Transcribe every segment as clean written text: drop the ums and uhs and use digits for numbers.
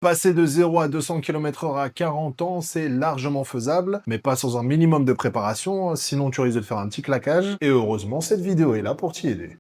Passer de 0 à 200 km/h à 40 ans, c'est largement faisable, mais pas sans un minimum de préparation, sinon tu risques de te faire un petit claquage. Et heureusement, cette vidéo est là pour t'y aider.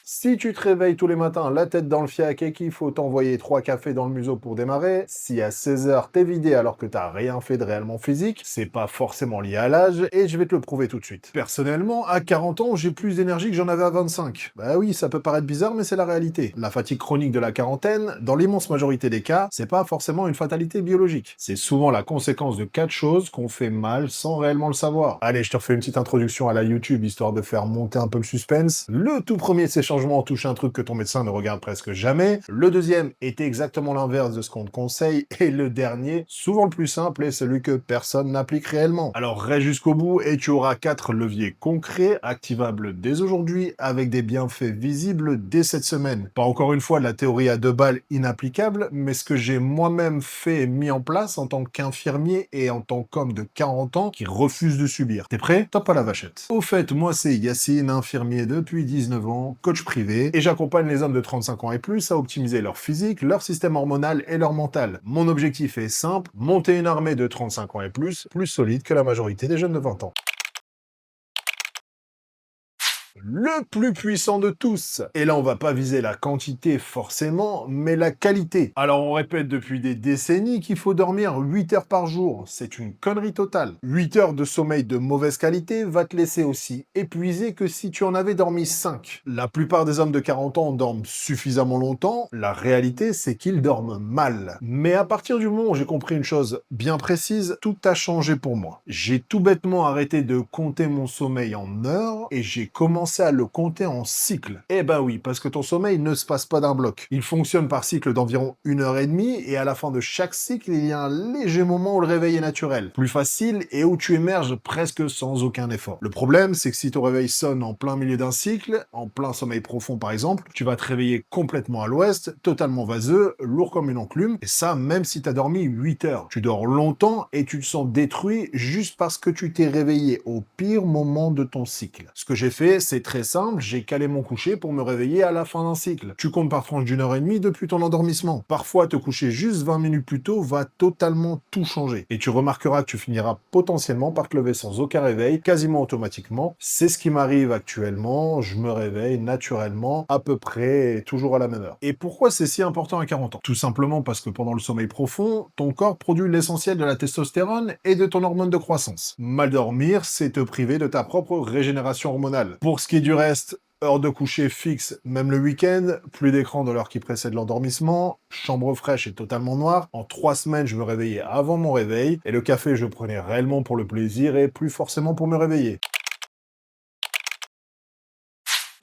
Si tu te réveilles tous les matins la tête dans le fiac et qu'il faut t'envoyer 3 cafés dans le museau pour démarrer, si à 16 heures t'es vidé alors que t'as rien fait de réellement physique, c'est pas forcément lié à l'âge et je vais te le prouver tout de suite. Personnellement, à 40 ans, j'ai plus d'énergie que j'en avais à 25. Bah oui, ça peut paraître bizarre, mais c'est la réalité. La fatigue chronique de la quarantaine, dans l'immense majorité des cas, c'est pas forcément une fatalité biologique. C'est souvent la conséquence de 4 choses qu'on fait mal sans réellement le savoir. Allez, je te refais une petite introduction à la YouTube histoire de faire monter un peu le suspense. Le tout premier de ces changements touche un truc que ton médecin ne regarde presque jamais. Le deuxième est exactement l'inverse de ce qu'on te conseille. Et le dernier, souvent le plus simple, est celui que personne n'applique réellement. Alors reste jusqu'au bout et tu auras 4 leviers concrets, activables dès aujourd'hui, avec des bienfaits visibles dès cette semaine. Pas encore une fois de la théorie à 2 balles inapplicable, mais ce que j'ai moi-même fait et mis en place en tant qu'infirmier et en tant qu'homme de 40 ans qui refuse de subir. T'es prêt? Top à la vachette. Au fait, moi c'est Yacine, infirmier depuis 19 ans, coach privé, et j'accompagne les hommes de 35 ans et plus à optimiser leur physique, leur système hormonal et leur mental. Mon objectif est simple, monter une armée de 35 ans et plus solide que la majorité des jeunes de 20 ans. Le plus puissant de tous. Et là, on va pas viser la quantité forcément, mais la qualité. Alors, on répète depuis des décennies qu'il faut dormir 8 heures par jour. C'est une connerie totale. 8 heures de sommeil de mauvaise qualité va te laisser aussi épuisé que si tu en avais dormi 5. La plupart des hommes de 40 ans dorment suffisamment longtemps. La réalité, c'est qu'ils dorment mal. Mais à partir du moment où j'ai compris une chose bien précise, tout a changé pour moi. J'ai tout bêtement arrêté de compter mon sommeil en heures et j'ai commencé à le compter en cycles. Eh ben oui, parce que ton sommeil ne se passe pas d'un bloc. Il fonctionne par cycle d'environ 1 heure et demie, et à la fin de chaque cycle, il y a un léger moment où le réveil est naturel, plus facile et où tu émerges presque sans aucun effort. Le problème, c'est que si ton réveil sonne en plein milieu d'un cycle, en plein sommeil profond par exemple, tu vas te réveiller complètement à l'ouest, totalement vaseux, lourd comme une enclume, et ça même si t'as dormi 8 heures. Tu dors longtemps et tu te sens détruit juste parce que tu t'es réveillé au pire moment de ton cycle. Ce que j'ai fait, c'est très simple, j'ai calé mon coucher pour me réveiller à la fin d'un cycle. Tu comptes par tranche d'1 heure et demie depuis ton endormissement. Parfois, te coucher juste 20 minutes plus tôt va totalement tout changer. Et tu remarqueras que tu finiras potentiellement par te lever sans aucun réveil, quasiment automatiquement. C'est ce qui m'arrive actuellement, je me réveille naturellement, à peu près, toujours à la même heure. Et pourquoi c'est si important à 40 ans? Tout simplement parce que pendant le sommeil profond, ton corps produit l'essentiel de la testostérone et de ton hormone de croissance. Mal dormir, c'est te priver de ta propre régénération hormonale. Pour ce qui est du reste, heure de coucher fixe, même le week-end, plus d'écran dans l'heure qui précède l'endormissement, chambre fraîche et totalement noire. En 3 semaines, je me réveillais avant mon réveil, et le café, je le prenais réellement pour le plaisir et plus forcément pour me réveiller.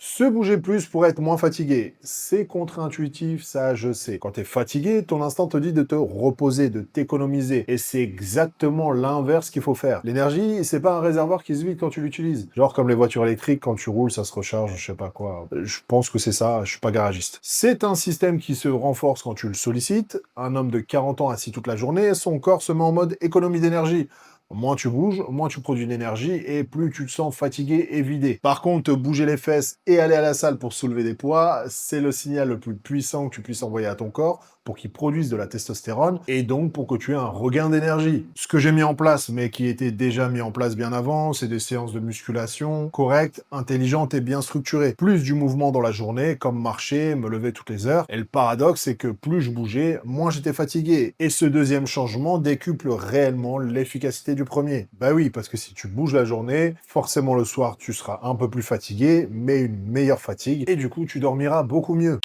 Se bouger plus pour être moins fatigué. C'est contre-intuitif, ça je sais. Quand t'es fatigué, ton instinct te dit de te reposer, de t'économiser. Et c'est exactement l'inverse qu'il faut faire. L'énergie, c'est pas un réservoir qui se vide quand tu l'utilises. Genre comme les voitures électriques, quand tu roules, ça se recharge, je sais pas quoi. Je pense que c'est ça, je suis pas garagiste. C'est un système qui se renforce quand tu le sollicites. Un homme de 40 ans assis toute la journée, son corps se met en mode économie d'énergie. Moins tu bouges, moins tu produis d'énergie et plus tu te sens fatigué et vidé. Par contre, te bouger les fesses et aller à la salle pour soulever des poids, c'est le signal le plus puissant que tu puisses envoyer à ton corps pour qu'il produise de la testostérone et donc pour que tu aies un regain d'énergie. Ce que j'ai mis en place, mais qui était déjà mis en place bien avant, c'est des séances de musculation correctes, intelligentes et bien structurées. Plus du mouvement dans la journée, comme marcher, me lever toutes les heures. Et le paradoxe, c'est que plus je bougeais, moins j'étais fatigué. Et ce deuxième changement décuple réellement l'efficacité du premier. Bah oui, parce que si tu bouges la journée, forcément le soir tu seras un peu plus fatigué, mais une meilleure fatigue, et du coup tu dormiras beaucoup mieux.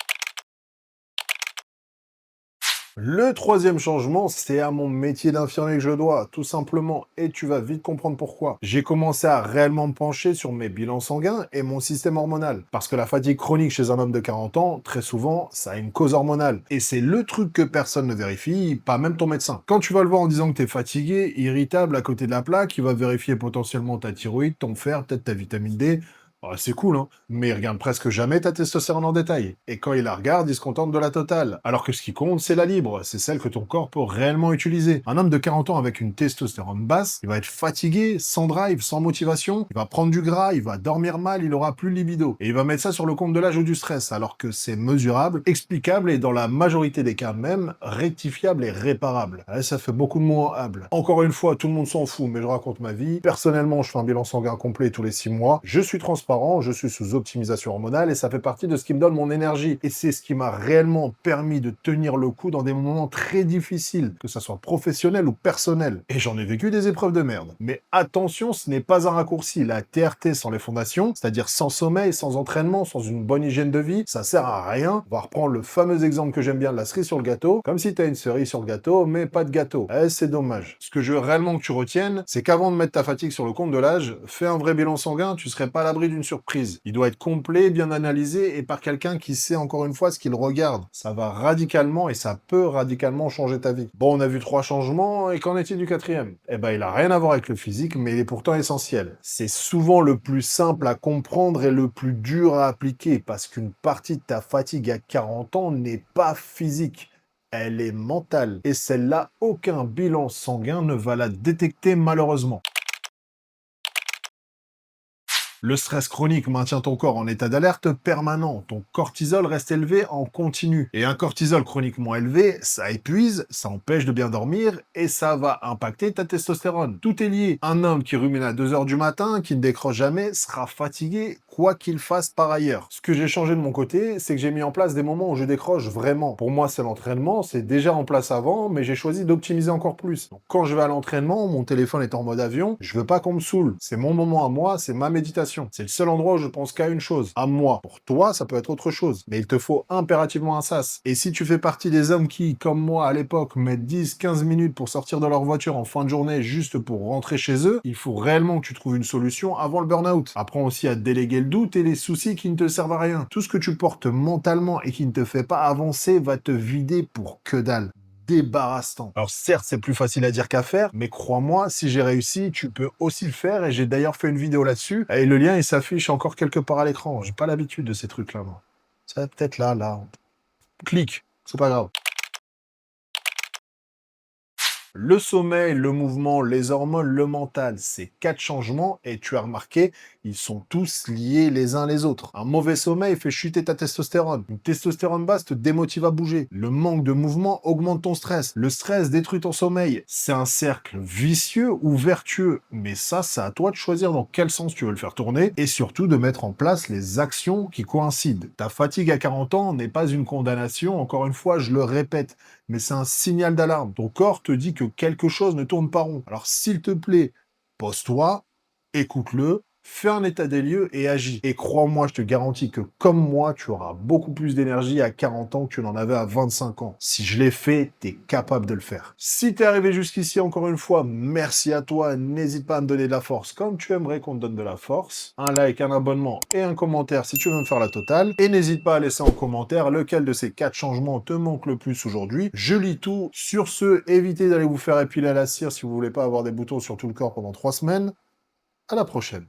Le troisième changement, c'est à mon métier d'infirmier que je le dois, tout simplement, et tu vas vite comprendre pourquoi. J'ai commencé à réellement me pencher sur mes bilans sanguins et mon système hormonal. Parce que la fatigue chronique chez un homme de 40 ans, très souvent, ça a une cause hormonale. Et c'est le truc que personne ne vérifie, pas même ton médecin. Quand tu vas le voir en disant que t'es fatigué, irritable à côté de la plaque, il va vérifier potentiellement ta thyroïde, ton fer, peut-être ta vitamine D. Ah, c'est cool, hein, mais il regarde presque jamais ta testostérone en détail. Et quand il la regarde, il se contente de la totale. Alors que ce qui compte, c'est la libre, c'est celle que ton corps peut réellement utiliser. Un homme de 40 ans avec une testostérone basse, il va être fatigué, sans drive, sans motivation, il va prendre du gras, il va dormir mal, il aura plus de libido. Et il va mettre ça sur le compte de l'âge ou du stress, alors que c'est mesurable, explicable et dans la majorité des cas même, rectifiable et réparable. Ouais, ça fait beaucoup de mots en hable. Encore une fois, tout le monde s'en fout, mais je raconte ma vie. Personnellement, je fais un bilan sanguin complet tous les 6 mois. Je suis transparent, je suis sous optimisation hormonale et ça fait partie de ce qui me donne mon énergie. Et c'est ce qui m'a réellement permis de tenir le coup dans des moments très difficiles, que ça soit professionnel ou personnel. Et j'en ai vécu des épreuves de merde. Mais attention, ce n'est pas un raccourci. La TRT sans les fondations, c'est-à-dire sans sommeil, sans entraînement, sans une bonne hygiène de vie, ça sert à rien. On va reprendre le fameux exemple que j'aime bien de la cerise sur le gâteau, comme si t'as une cerise sur le gâteau, mais pas de gâteau. Eh, c'est dommage. Ce que je veux réellement que tu retiennes, c'est qu'avant de mettre ta fatigue sur le compte de l'âge, fais un vrai bilan sanguin, tu serais pas à l'abri d'une surprise. Il doit être complet, bien analysé et par quelqu'un qui sait encore une fois ce qu'il regarde. Ça va radicalement et ça peut radicalement changer ta vie. Bon, on a vu 3 changements et qu'en est-il du 4e? Eh ben, il a rien à voir avec le physique, mais il est pourtant essentiel. C'est souvent le plus simple à comprendre et le plus dur à appliquer parce qu'une partie de ta fatigue à 40 ans n'est pas physique. Elle est mentale. Et celle-là, aucun bilan sanguin ne va la détecter malheureusement. Le stress chronique maintient ton corps en état d'alerte permanent. Ton cortisol reste élevé en continu. Et un cortisol chroniquement élevé, ça épuise, ça empêche de bien dormir et ça va impacter ta testostérone. Tout est lié. Un homme qui rumine à 2 heures du matin, qui ne décroche jamais, sera fatigué quoi qu'il fasse par ailleurs. Ce que j'ai changé de mon côté, c'est que j'ai mis en place des moments où je décroche vraiment. Pour moi, c'est l'entraînement, c'est déjà en place avant, mais j'ai choisi d'optimiser encore plus. Donc, quand je vais à l'entraînement, mon téléphone est en mode avion, je veux pas qu'on me saoule. C'est mon moment à moi, c'est ma méditation. C'est le seul endroit où je pense qu'à une chose, à moi. Pour toi, ça peut être autre chose, mais il te faut impérativement un sas. Et si tu fais partie des hommes qui, comme moi à l'époque, mettent 10-15 minutes pour sortir de leur voiture en fin de journée juste pour rentrer chez eux, il faut réellement que tu trouves une solution avant le burn-out. Apprends aussi à déléguer le doute et les soucis qui ne te servent à rien. Tout ce que tu portes mentalement et qui ne te fait pas avancer va te vider pour que dalle. Débarrassant. Alors certes, c'est plus facile à dire qu'à faire, mais crois-moi, si j'ai réussi, tu peux aussi le faire et j'ai d'ailleurs fait une vidéo là-dessus et le lien il s'affiche encore quelque part à l'écran. J'ai pas l'habitude de ces trucs-là, moi. Ça peut-être là. Clique, c'est pas grave. Le sommeil, le mouvement, les hormones, le mental, ces 4 changements, et tu as remarqué, ils sont tous liés les uns les autres. Un mauvais sommeil fait chuter ta testostérone. Une testostérone basse te démotive à bouger. Le manque de mouvement augmente ton stress. Le stress détruit ton sommeil. C'est un cercle vicieux ou vertueux. Mais ça, c'est à toi de choisir dans quel sens tu veux le faire tourner et surtout de mettre en place les actions qui coïncident. Ta fatigue à 40 ans n'est pas une condamnation, encore une fois, je le répète, mais c'est un signal d'alarme. Ton corps te dit que quelque chose ne tourne pas rond. Alors s'il te plaît, pose-toi, écoute-le, fais un état des lieux et agis. Et crois-moi, je te garantis que comme moi, tu auras beaucoup plus d'énergie à 40 ans que tu n'en avais à 25 ans. Si je l'ai fait, t'es capable de le faire. Si t'es arrivé jusqu'ici, encore une fois, merci à toi. N'hésite pas à me donner de la force comme tu aimerais qu'on te donne de la force. Un like, un abonnement et un commentaire si tu veux me faire la totale. Et n'hésite pas à laisser en commentaire lequel de ces 4 changements te manque le plus aujourd'hui. Je lis tout. Sur ce, évitez d'aller vous faire épiler à la cire si vous voulez pas avoir des boutons sur tout le corps pendant 3 semaines. À la prochaine.